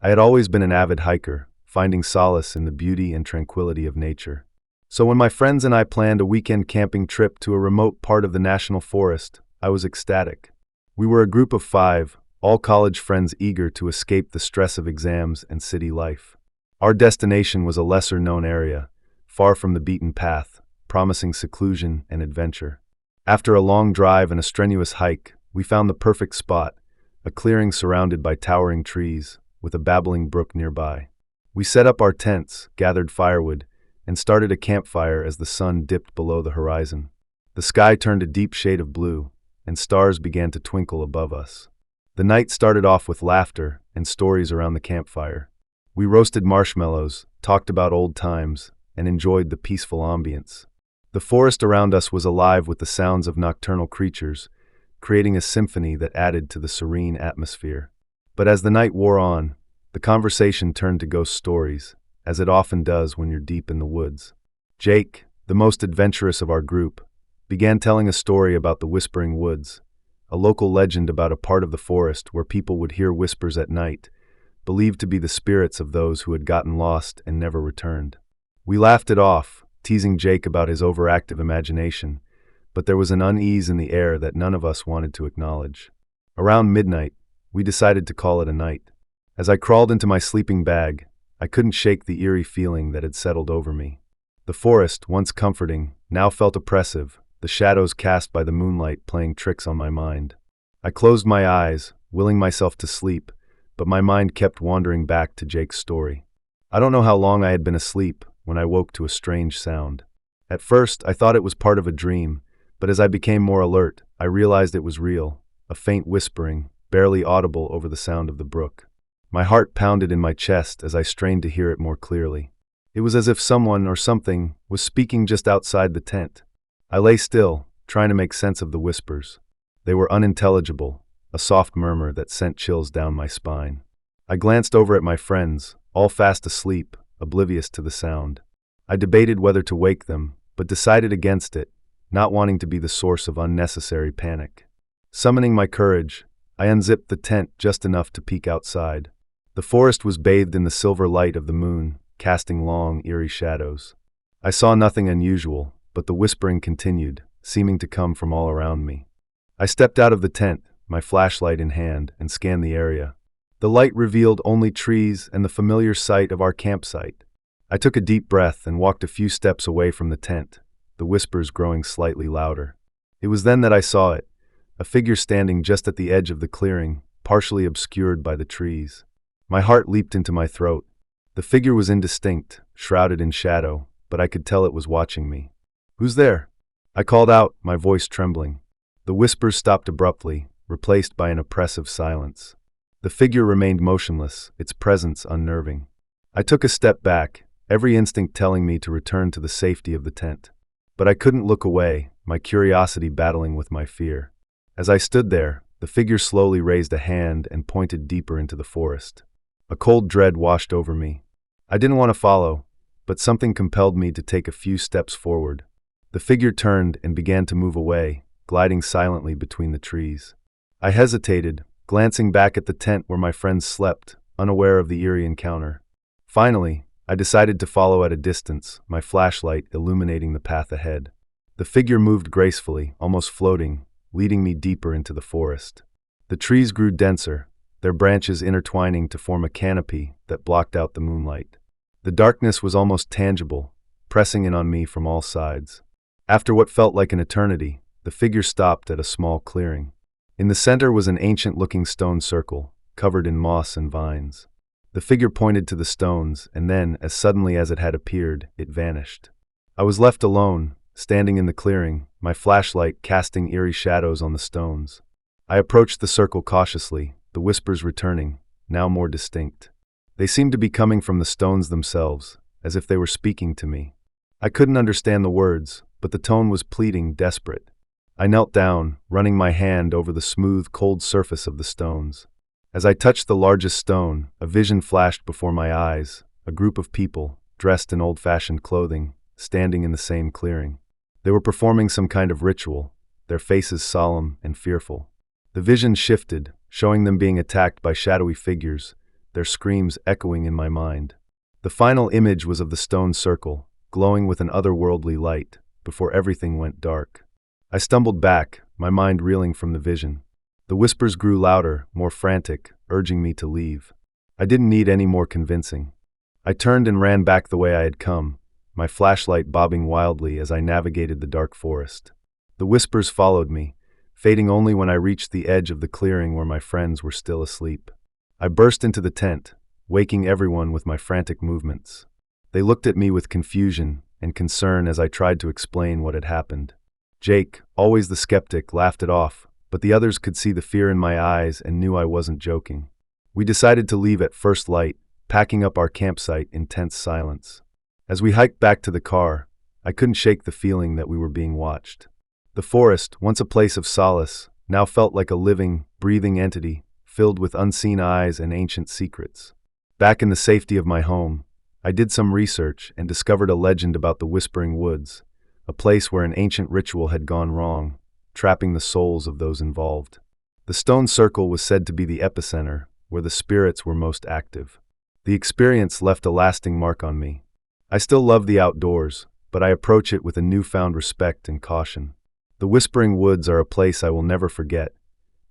I had always been an avid hiker, finding solace in the beauty and tranquility of nature. So when my friends and I planned a weekend camping trip to a remote part of the national forest, I was ecstatic. We were a group of 5, all college friends eager to escape the stress of exams and city life. Our destination was a lesser-known area, far from the beaten path, promising seclusion and adventure. After a long drive and a strenuous hike, we found the perfect spot, a clearing surrounded by towering trees, with a babbling brook nearby. We set up our tents, gathered firewood, and started a campfire as the sun dipped below the horizon. The sky turned a deep shade of blue, and stars began to twinkle above us. The night started off with laughter and stories around the campfire. We roasted marshmallows, talked about old times, and enjoyed the peaceful ambience. The forest around us was alive with the sounds of nocturnal creatures, creating a symphony that added to the serene atmosphere. But as the night wore on, the conversation turned to ghost stories, as it often does when you're deep in the woods. Jake, the most adventurous of our group, began telling a story about the Whispering Woods, a local legend about a part of the forest where people would hear whispers at night, believed to be the spirits of those who had gotten lost and never returned. We laughed it off, teasing Jake about his overactive imagination, but there was an unease in the air that none of us wanted to acknowledge. Around midnight, we decided to call it a night. As I crawled into my sleeping bag, I couldn't shake the eerie feeling that had settled over me. The forest, once comforting, now felt oppressive, the shadows cast by the moonlight playing tricks on my mind. I closed my eyes, willing myself to sleep, but my mind kept wandering back to Jake's story. I don't know how long I had been asleep when I woke to a strange sound. At first, I thought it was part of a dream, but as I became more alert, I realized it was real, a faint whispering, barely audible over the sound of the brook. My heart pounded in my chest as I strained to hear it more clearly. It was as if someone or something was speaking just outside the tent. I lay still, trying to make sense of the whispers. They were unintelligible, a soft murmur that sent chills down my spine. I glanced over at my friends, all fast asleep, oblivious to the sound. I debated whether to wake them, but decided against it, not wanting to be the source of unnecessary panic. Summoning my courage, I unzipped the tent just enough to peek outside. The forest was bathed in the silver light of the moon, casting long, eerie shadows. I saw nothing unusual, but the whispering continued, seeming to come from all around me. I stepped out of the tent, my flashlight in hand, and scanned the area. The light revealed only trees and the familiar sight of our campsite. I took a deep breath and walked a few steps away from the tent, the whispers growing slightly louder. It was then that I saw it, a figure standing just at the edge of the clearing, partially obscured by the trees. My heart leaped into my throat. The figure was indistinct, shrouded in shadow, but I could tell it was watching me. "Who's there?" I called out, my voice trembling. The whispers stopped abruptly, replaced by an oppressive silence. The figure remained motionless, its presence unnerving. I took a step back, every instinct telling me to return to the safety of the tent. But I couldn't look away, my curiosity battling with my fear. As I stood there, the figure slowly raised a hand and pointed deeper into the forest. A cold dread washed over me. I didn't want to follow, but something compelled me to take a few steps forward. The figure turned and began to move away, gliding silently between the trees. I hesitated, glancing back at the tent where my friends slept, unaware of the eerie encounter. Finally, I decided to follow at a distance, my flashlight illuminating the path ahead. The figure moved gracefully, almost floating, leading me deeper into the forest. The trees grew denser, their branches intertwining to form a canopy that blocked out the moonlight. The darkness was almost tangible, pressing in on me from all sides. After what felt like an eternity, the figure stopped at a small clearing. In the center was an ancient-looking stone circle, covered in moss and vines. The figure pointed to the stones, and then, as suddenly as it had appeared, it vanished. I was left alone, standing in the clearing, my flashlight casting eerie shadows on the stones. I approached the circle cautiously, the whispers returning, now more distinct. They seemed to be coming from the stones themselves, as if they were speaking to me. I couldn't understand the words, but the tone was pleading, desperate. I knelt down, running my hand over the smooth, cold surface of the stones. As I touched the largest stone, a vision flashed before my eyes, a group of people, dressed in old-fashioned clothing, standing in the same clearing. They were performing some kind of ritual, their faces solemn and fearful. The vision shifted, showing them being attacked by shadowy figures, their screams echoing in my mind. The final image was of the stone circle, glowing with an otherworldly light, before everything went dark. I stumbled back, my mind reeling from the vision. The whispers grew louder, more frantic, urging me to leave. I didn't need any more convincing. I turned and ran back the way I had come, my flashlight bobbing wildly as I navigated the dark forest. The whispers followed me, fading only when I reached the edge of the clearing where my friends were still asleep. I burst into the tent, waking everyone with my frantic movements. They looked at me with confusion and concern as I tried to explain what had happened. Jake, always the skeptic, laughed it off, but the others could see the fear in my eyes and knew I wasn't joking. We decided to leave at first light, packing up our campsite in tense silence. As we hiked back to the car, I couldn't shake the feeling that we were being watched. The forest, once a place of solace, now felt like a living, breathing entity, filled with unseen eyes and ancient secrets. Back in the safety of my home, I did some research and discovered a legend about the Whispering Woods, a place where an ancient ritual had gone wrong, trapping the souls of those involved. The stone circle was said to be the epicenter, where the spirits were most active. The experience left a lasting mark on me. I still love the outdoors, but I approach it with a newfound respect and caution. The Whispering Woods are a place I will never forget,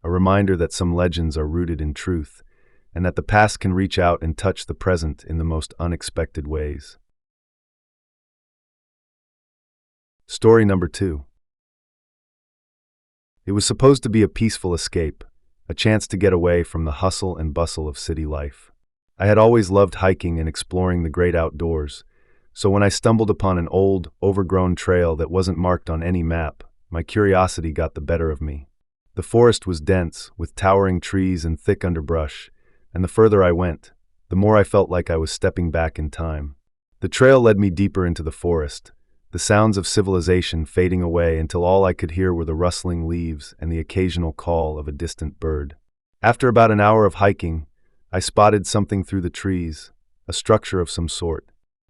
a reminder that some legends are rooted in truth, and that the past can reach out and touch the present in the most unexpected ways. Story number 2. It was supposed to be a peaceful escape, a chance to get away from the hustle and bustle of city life. I had always loved hiking and exploring the great outdoors, so when I stumbled upon an old, overgrown trail that wasn't marked on any map, my curiosity got the better of me. The forest was dense, with towering trees and thick underbrush, and the further I went, the more I felt like I was stepping back in time. The trail led me deeper into the forest, the sounds of civilization fading away until all I could hear were the rustling leaves and the occasional call of a distant bird. After about an hour of hiking, I spotted something through the trees, a structure of some sort.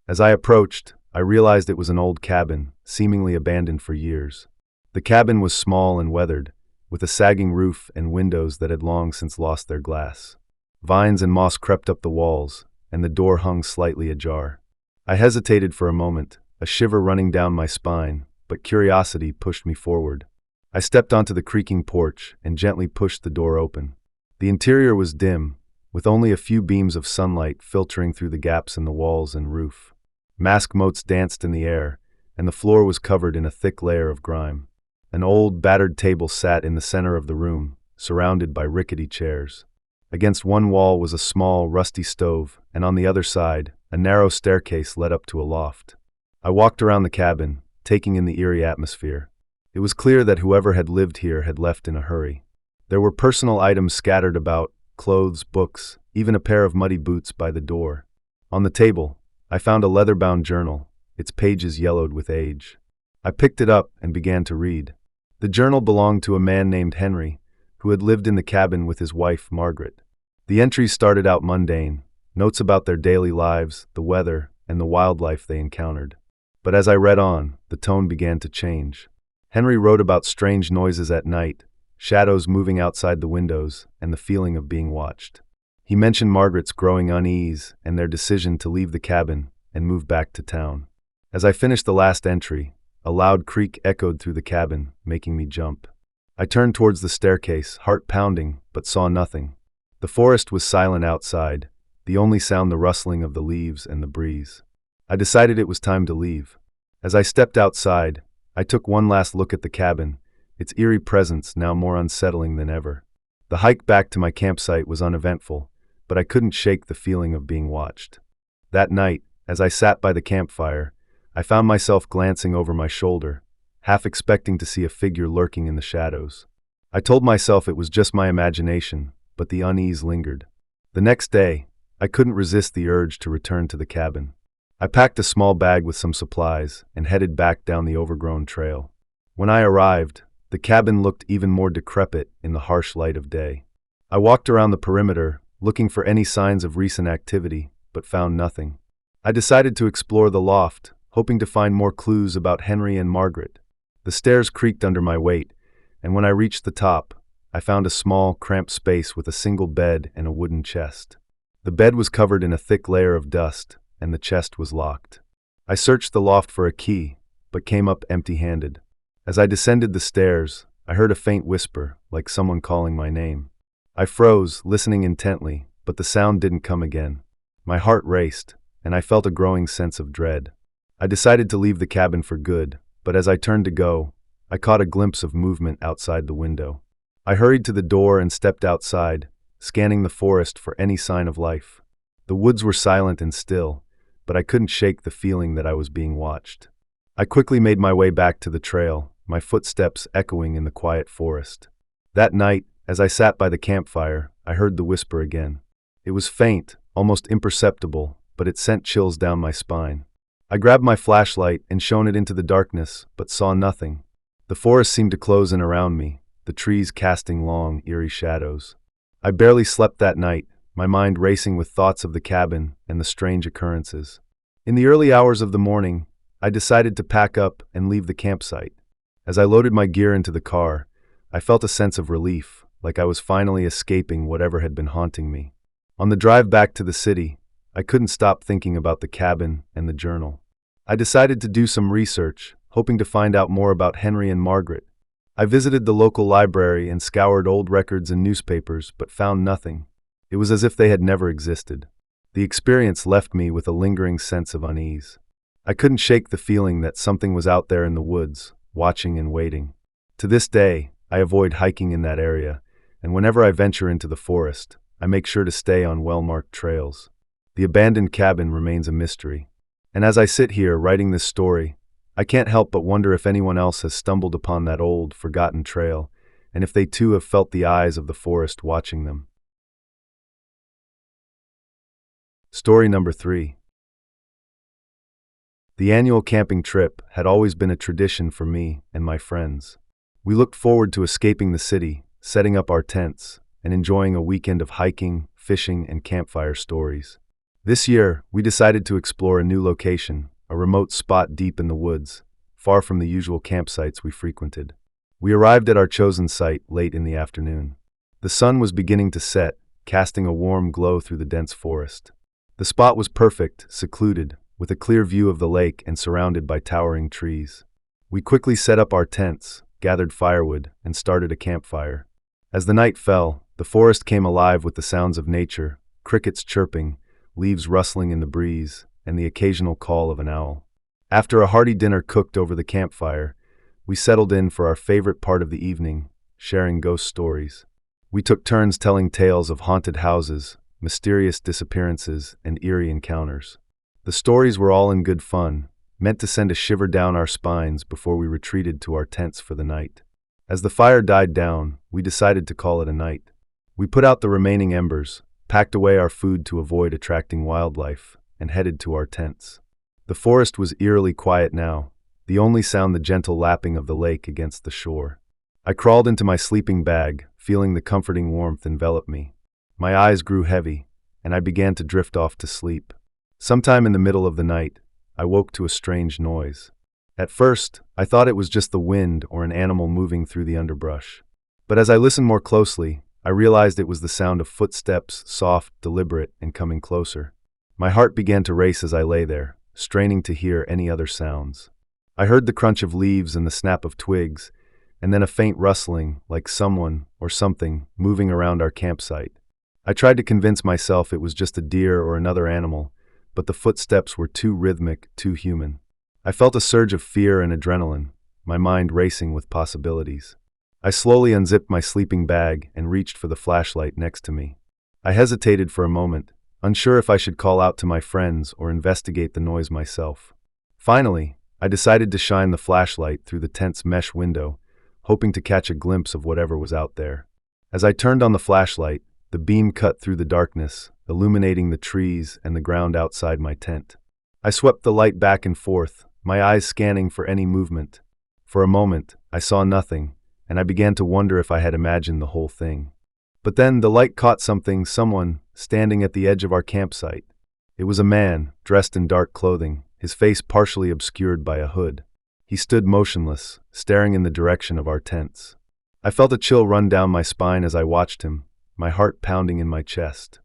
As I approached, I realized it was an old cabin, seemingly abandoned for years. The cabin was small and weathered, with a sagging roof and windows that had long since lost their glass. Vines and moss crept up the walls, and the door hung slightly ajar. I hesitated for a moment, a shiver running down my spine, but curiosity pushed me forward. I stepped onto the creaking porch and gently pushed the door open. The interior was dim, with only a few beams of sunlight filtering through the gaps in the walls and roof. Mask motes danced in the air, and the floor was covered in a thick layer of grime. An old, battered table sat in the center of the room, surrounded by rickety chairs. Against one wall was a small, rusty stove, and on the other side, a narrow staircase led up to a loft. I walked around the cabin, taking in the eerie atmosphere. It was clear that whoever had lived here had left in a hurry. There were personal items scattered about, clothes, books, even a pair of muddy boots by the door. On the table, I found a leather-bound journal, its pages yellowed with age. I picked it up and began to read. The journal belonged to a man named Henry, who had lived in the cabin with his wife, Margaret. The entries started out mundane, notes about their daily lives, the weather, and the wildlife they encountered. But as I read on, the tone began to change. Henry wrote about strange noises at night, shadows moving outside the windows, and the feeling of being watched. He mentioned Margaret's growing unease and their decision to leave the cabin and move back to town. As I finished the last entry, a loud creak echoed through the cabin, making me jump. I turned towards the staircase, heart pounding, but saw nothing. The forest was silent outside, the only sound the rustling of the leaves and the breeze. I decided it was time to leave. As I stepped outside, I took one last look at the cabin, its eerie presence now more unsettling than ever. The hike back to my campsite was uneventful, but I couldn't shake the feeling of being watched. That night, as I sat by the campfire, I found myself glancing over my shoulder, half expecting to see a figure lurking in the shadows. I told myself it was just my imagination, but the unease lingered. The next day, I couldn't resist the urge to return to the cabin. I packed a small bag with some supplies and headed back down the overgrown trail. When I arrived, the cabin looked even more decrepit in the harsh light of day. I walked around the perimeter, looking for any signs of recent activity, but found nothing. I decided to explore the loft, hoping to find more clues about Henry and Margaret. The stairs creaked under my weight, and when I reached the top, I found a small, cramped space with a single bed and a wooden chest. The bed was covered in a thick layer of dust, and the chest was locked. I searched the loft for a key, but came up empty-handed. As I descended the stairs, I heard a faint whisper, like someone calling my name. I froze, listening intently, but the sound didn't come again. My heart raced, and I felt a growing sense of dread. I decided to leave the cabin for good, but as I turned to go, I caught a glimpse of movement outside the window. I hurried to the door and stepped outside, scanning the forest for any sign of life. The woods were silent and still, but I couldn't shake the feeling that I was being watched. I quickly made my way back to the trail, my footsteps echoing in the quiet forest. That night, as I sat by the campfire, I heard the whisper again. It was faint, almost imperceptible, but it sent chills down my spine. I grabbed my flashlight and shone it into the darkness, but saw nothing. The forest seemed to close in around me, the trees casting long, eerie shadows. I barely slept that night, my mind racing with thoughts of the cabin and the strange occurrences. In the early hours of the morning, I decided to pack up and leave the campsite. As I loaded my gear into the car, I felt a sense of relief, like I was finally escaping whatever had been haunting me. On the drive back to the city, I couldn't stop thinking about the cabin and the journal. I decided to do some research, hoping to find out more about Henry and Margaret. I visited the local library and scoured old records and newspapers, but found nothing. It was as if they had never existed. The experience left me with a lingering sense of unease. I couldn't shake the feeling that something was out there in the woods, watching and waiting. To this day, I avoid hiking in that area, and whenever I venture into the forest, I make sure to stay on well-marked trails. The abandoned cabin remains a mystery. And as I sit here writing this story, I can't help but wonder if anyone else has stumbled upon that old, forgotten trail, and if they too have felt the eyes of the forest watching them. Story number 3. The annual camping trip had always been a tradition for me and my friends. We looked forward to escaping the city, setting up our tents, and enjoying a weekend of hiking, fishing, and campfire stories. This year, we decided to explore a new location, a remote spot deep in the woods, far from the usual campsites we frequented. We arrived at our chosen site late in the afternoon. The sun was beginning to set, casting a warm glow through the dense forest. The spot was perfect, secluded, with a clear view of the lake and surrounded by towering trees. We quickly set up our tents, gathered firewood, and started a campfire. As the night fell, the forest came alive with the sounds of nature, crickets chirping, leaves rustling in the breeze, and the occasional call of an owl. After a hearty dinner cooked over the campfire, we settled in for our favorite part of the evening, sharing ghost stories. We took turns telling tales of haunted houses, mysterious disappearances, and eerie encounters. The stories were all in good fun, meant to send a shiver down our spines before we retreated to our tents for the night. As the fire died down, we decided to call it a night. We put out the remaining embers, packed away our food to avoid attracting wildlife, and headed to our tents. The forest was eerily quiet now, the only sound the gentle lapping of the lake against the shore. I crawled into my sleeping bag, feeling the comforting warmth envelop me. My eyes grew heavy, and I began to drift off to sleep. Sometime in the middle of the night, I woke to a strange noise. At first, I thought it was just the wind or an animal moving through the underbrush. But as I listened more closely, I realized it was the sound of footsteps, soft, deliberate, and coming closer. My heart began to race as I lay there, straining to hear any other sounds. I heard the crunch of leaves and the snap of twigs, and then a faint rustling, like someone or something moving around our campsite. I tried to convince myself it was just a deer or another animal, but the footsteps were too rhythmic, too human. I felt a surge of fear and adrenaline, my mind racing with possibilities. I slowly unzipped my sleeping bag and reached for the flashlight next to me. I hesitated for a moment, unsure if I should call out to my friends or investigate the noise myself. Finally, I decided to shine the flashlight through the tent's mesh window, hoping to catch a glimpse of whatever was out there. As I turned on the flashlight, the beam cut through the darkness, illuminating the trees and the ground outside my tent. I swept the light back and forth, my eyes scanning for any movement. For a moment, I saw nothing, and I began to wonder if I had imagined the whole thing. But then the light caught someone, standing at the edge of our campsite. It was a man, dressed in dark clothing, his face partially obscured by a hood. He stood motionless, staring in the direction of our tents. I felt a chill run down my spine as I watched him, my heart pounding in my chest.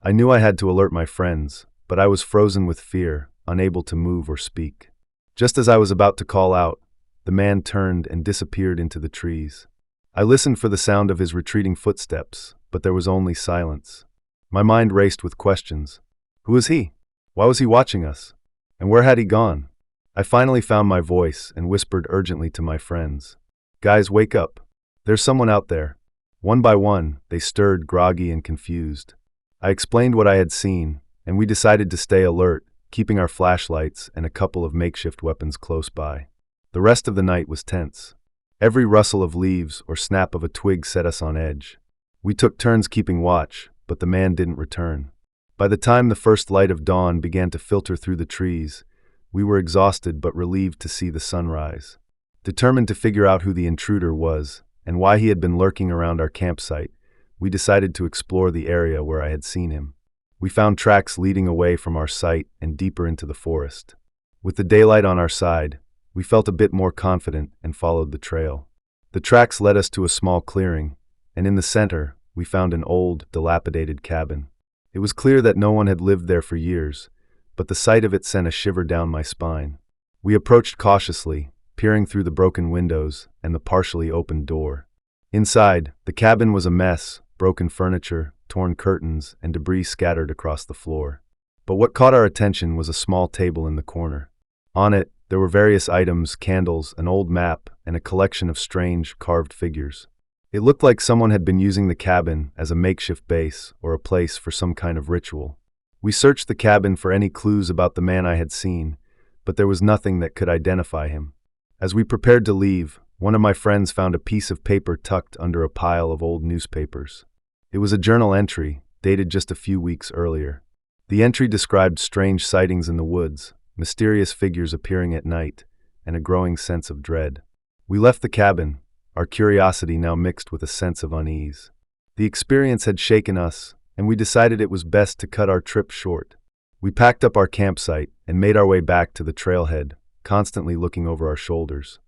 I knew I had to alert my friends, but I was frozen with fear, unable to move or speak. Just as I was about to call out, the man turned and disappeared into the trees. I listened for the sound of his retreating footsteps, but there was only silence. My mind raced with questions. Who was he? Why was he watching us? And where had he gone? I finally found my voice and whispered urgently to my friends. Guys, wake up. There's someone out there. One by one, they stirred, groggy and confused. I explained what I had seen, and we decided to stay alert, keeping our flashlights and a couple of makeshift weapons close by. The rest of the night was tense. Every rustle of leaves or snap of a twig set us on edge. We took turns keeping watch, but the man didn't return. By the time the first light of dawn began to filter through the trees, we were exhausted but relieved to see the sunrise. Determined to figure out who the intruder was and why he had been lurking around our campsite, we decided to explore the area where I had seen him. We found tracks leading away from our site and deeper into the forest. With the daylight on our side, we felt a bit more confident and followed the trail. The tracks led us to a small clearing, and in the center, we found an old, dilapidated cabin. It was clear that no one had lived there for years, but the sight of it sent a shiver down my spine. We approached cautiously, peering through the broken windows and the partially opened door. Inside, the cabin was a mess, broken furniture, torn curtains, and debris scattered across the floor. But what caught our attention was a small table in the corner. On it, there were various items, candles, an old map, and a collection of strange, carved figures. It looked like someone had been using the cabin as a makeshift base or a place for some kind of ritual. We searched the cabin for any clues about the man I had seen, but there was nothing that could identify him. As we prepared to leave, one of my friends found a piece of paper tucked under a pile of old newspapers. It was a journal entry, dated just a few weeks earlier. The entry described strange sightings in the woods, mysterious figures appearing at night, and a growing sense of dread. We left the cabin, our curiosity now mixed with a sense of unease. The experience had shaken us, and we decided it was best to cut our trip short. We packed up our campsite and made our way back to the trailhead, constantly looking over our shoulders.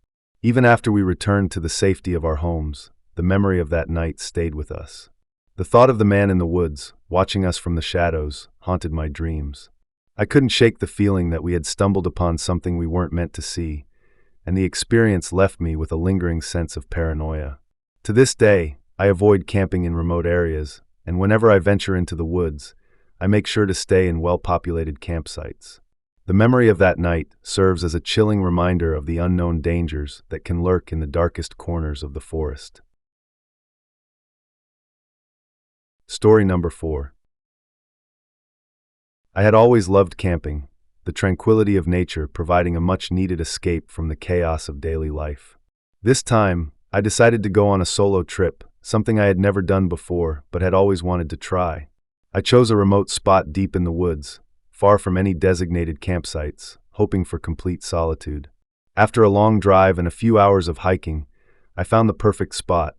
Even after we returned to the safety of our homes, the memory of that night stayed with us. The thought of the man in the woods, watching us from the shadows, haunted my dreams. I couldn't shake the feeling that we had stumbled upon something we weren't meant to see, and the experience left me with a lingering sense of paranoia. To this day, I avoid camping in remote areas, and whenever I venture into the woods, I make sure to stay in well-populated campsites. The memory of that night serves as a chilling reminder of the unknown dangers that can lurk in the darkest corners of the forest. Story number 4. I had always loved camping, the tranquility of nature providing a much-needed escape from the chaos of daily life. This time, I decided to go on a solo trip, something I had never done before but had always wanted to try. I chose a remote spot deep in the woods, far from any designated campsites, hoping for complete solitude. After a long drive and a few hours of hiking, I found the perfect spot,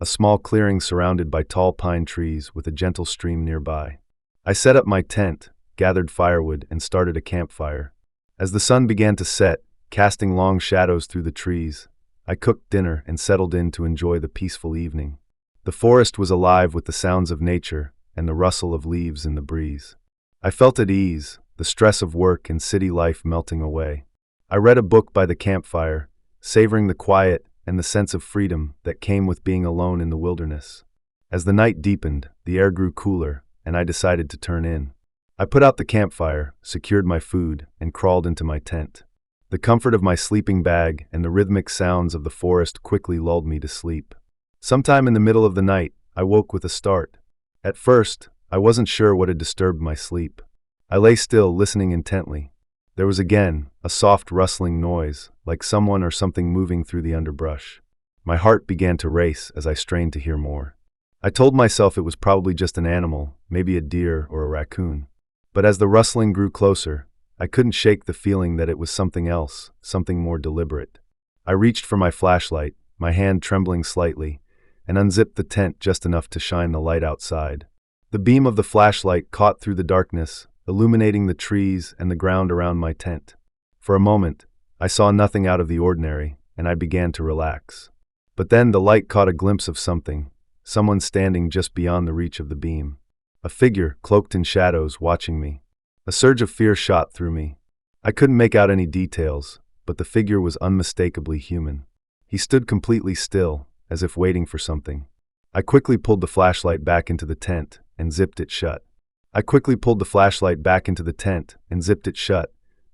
a small clearing surrounded by tall pine trees with a gentle stream nearby. I set up my tent, gathered firewood, and started a campfire. As the sun began to set, casting long shadows through the trees, I cooked dinner and settled in to enjoy the peaceful evening. The forest was alive with the sounds of nature and the rustle of leaves in the breeze. I felt at ease, the stress of work and city life melting away. I read a book by the campfire, savoring the quiet and the sense of freedom that came with being alone in the wilderness. As the night deepened, the air grew cooler, and I decided to turn in. I put out the campfire, secured my food, and crawled into my tent. The comfort of my sleeping bag and the rhythmic sounds of the forest quickly lulled me to sleep. Sometime in the middle of the night, I woke with a start. At first, I wasn't sure what had disturbed my sleep. I lay still, listening intently. There was again a soft rustling noise, like someone or something moving through the underbrush. My heart began to race as I strained to hear more. I told myself it was probably just an animal, maybe a deer or a raccoon. But as the rustling grew closer, I couldn't shake the feeling that it was something else, something more deliberate. I reached for my flashlight, my hand trembling slightly, and unzipped the tent just enough to shine the light outside. The beam of the flashlight caught through the darkness, illuminating the trees and the ground around my tent. For a moment, I saw nothing out of the ordinary, and I began to relax. But then the light caught a glimpse of something, someone standing just beyond the reach of the beam. A figure, cloaked in shadows, watching me. A surge of fear shot through me. I couldn't make out any details, but the figure was unmistakably human. He stood completely still, as if waiting for something. I quickly pulled the flashlight back into the tent and zipped it shut.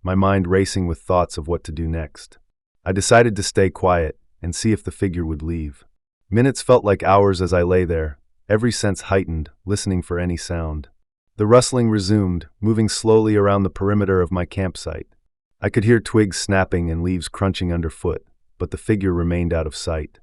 My mind racing with thoughts of what to do next. I decided to stay quiet and see if the figure would leave. Minutes felt like hours as I lay there, every sense heightened, listening for any sound. The rustling resumed, moving slowly around the perimeter of my campsite. I could hear twigs snapping and leaves crunching underfoot, but the figure remained out of sight.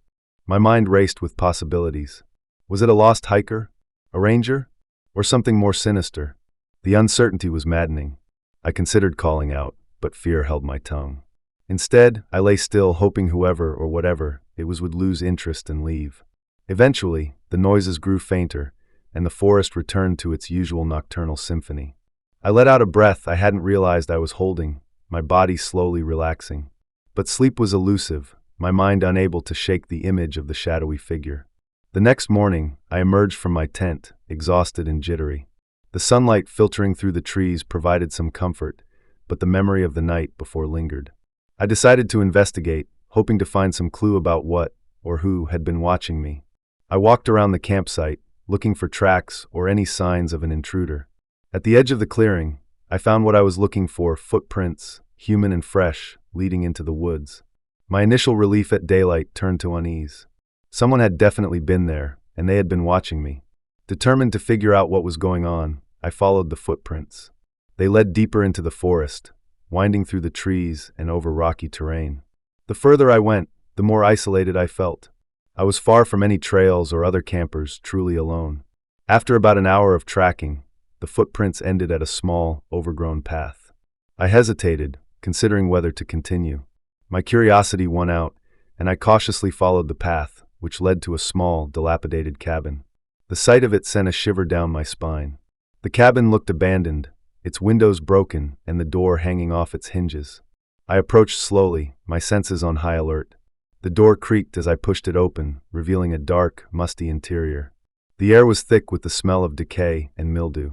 My mind raced with possibilities. Was it a lost hiker? A ranger? Or something more sinister? The uncertainty was maddening. I considered calling out, but fear held my tongue. Instead, I lay still, hoping whoever or whatever it was would lose interest and leave. Eventually, the noises grew fainter, and the forest returned to its usual nocturnal symphony. I let out a breath I hadn't realized I was holding, my body slowly relaxing. But sleep was elusive, my mind unable to shake the image of the shadowy figure. The next morning, I emerged from my tent, exhausted and jittery. The sunlight filtering through the trees provided some comfort, but the memory of the night before lingered. I decided to investigate, hoping to find some clue about what, or who, had been watching me. I walked around the campsite, looking for tracks or any signs of an intruder. At the edge of the clearing, I found what I was looking for: footprints, human and fresh, leading into the woods. My initial relief at daylight turned to unease. Someone had definitely been there, and they had been watching me. Determined to figure out what was going on, I followed the footprints. They led deeper into the forest, winding through the trees and over rocky terrain. The further I went, the more isolated I felt. I was far from any trails or other campers, truly alone. After about an hour of tracking, the footprints ended at a small, overgrown path. I hesitated, considering whether to continue. My curiosity won out, and I cautiously followed the path, which led to a small, dilapidated cabin. The sight of it sent a shiver down my spine. The cabin looked abandoned, its windows broken and the door hanging off its hinges. I approached slowly, my senses on high alert. The door creaked as I pushed it open, revealing a dark, musty interior. The air was thick with the smell of decay and mildew.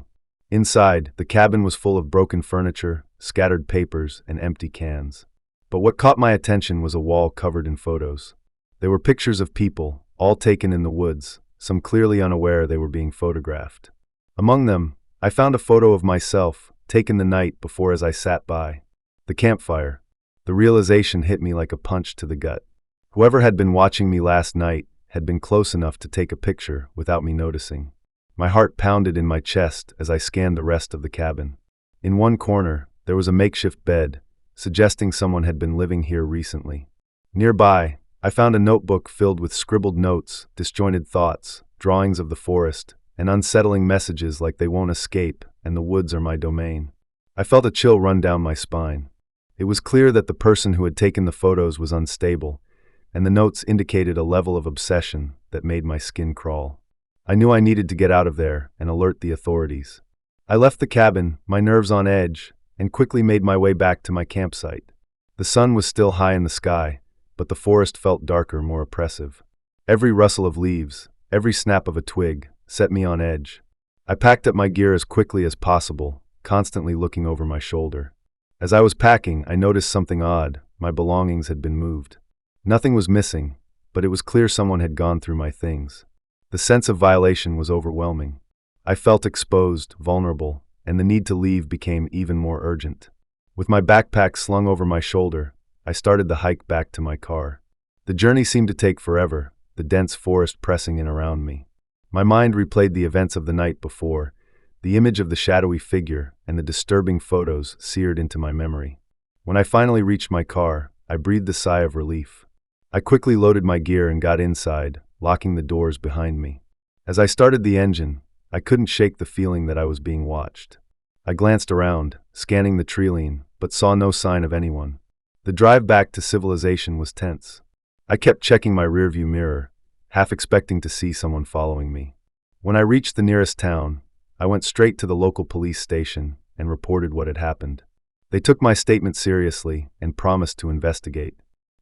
Inside, the cabin was full of broken furniture, scattered papers, and empty cans. But what caught my attention was a wall covered in photos. They were pictures of people, all taken in the woods, some clearly unaware they were being photographed. Among them, I found a photo of myself, taken the night before as I sat by the campfire. The realization hit me like a punch to the gut. Whoever had been watching me last night had been close enough to take a picture without me noticing. My heart pounded in my chest as I scanned the rest of the cabin. In one corner, there was a makeshift bed, suggesting someone had been living here recently. Nearby, I found a notebook filled with scribbled notes, disjointed thoughts, drawings of the forest, and unsettling messages like "they won't escape" and "the woods are my domain." I felt a chill run down my spine. It was clear that the person who had taken the photos was unstable, and the notes indicated a level of obsession that made my skin crawl. I knew I needed to get out of there and alert the authorities. I left the cabin, my nerves on edge, and quickly made my way back to my campsite. The sun was still high in the sky, but the forest felt darker, more oppressive. Every rustle of leaves, every snap of a twig, set me on edge. I packed up my gear as quickly as possible, constantly looking over my shoulder. As I was packing, I noticed something odd. My belongings had been moved. Nothing was missing, but it was clear someone had gone through my things. The sense of violation was overwhelming. I felt exposed, vulnerable, and the need to leave became even more urgent. With my backpack slung over my shoulder, I started the hike back to my car. The journey seemed to take forever, the dense forest pressing in around me. My mind replayed the events of the night before, the image of the shadowy figure and the disturbing photos seared into my memory. When I finally reached my car, I breathed a sigh of relief. I quickly loaded my gear and got inside, locking the doors behind me. As I started the engine, I couldn't shake the feeling that I was being watched. I glanced around, scanning the treeline, but saw no sign of anyone. The drive back to civilization was tense. I kept checking my rearview mirror, half expecting to see someone following me. When I reached the nearest town, I went straight to the local police station and reported what had happened. They took my statement seriously and promised to investigate.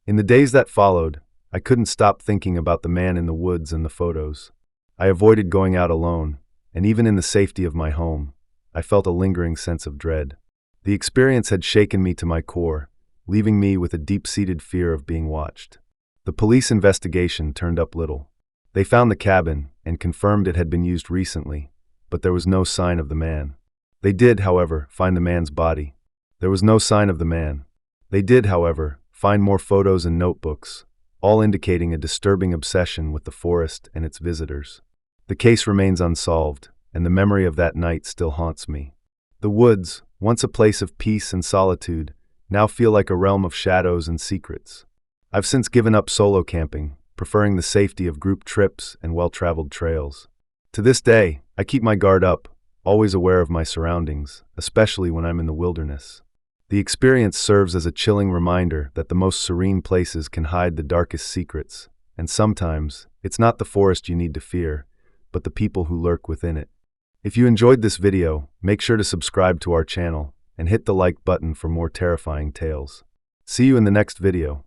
In the days that followed, I couldn't stop thinking about the man in the woods and the photos. I avoided going out alone, and even in the safety of my home, I felt a lingering sense of dread. The experience had shaken me to my core, leaving me with a deep-seated fear of being watched. The police investigation turned up little. They found the cabin and confirmed it had been used recently, but there was no sign of the man. They did, however, find the man's body. There was no sign of the man. They did, however, find more photos and notebooks, all indicating a disturbing obsession with the forest and its visitors. The case remains unsolved, and the memory of that night still haunts me. The woods, once a place of peace and solitude, now feel like a realm of shadows and secrets. I've since given up solo camping, preferring the safety of group trips and well-traveled trails. To this day, I keep my guard up, always aware of my surroundings, especially when I'm in the wilderness. The experience serves as a chilling reminder that the most serene places can hide the darkest secrets, and sometimes, it's not the forest you need to fear, but the people who lurk within it. If you enjoyed this video, make sure to subscribe to our channel and hit the like button for more terrifying tales. See you in the next video.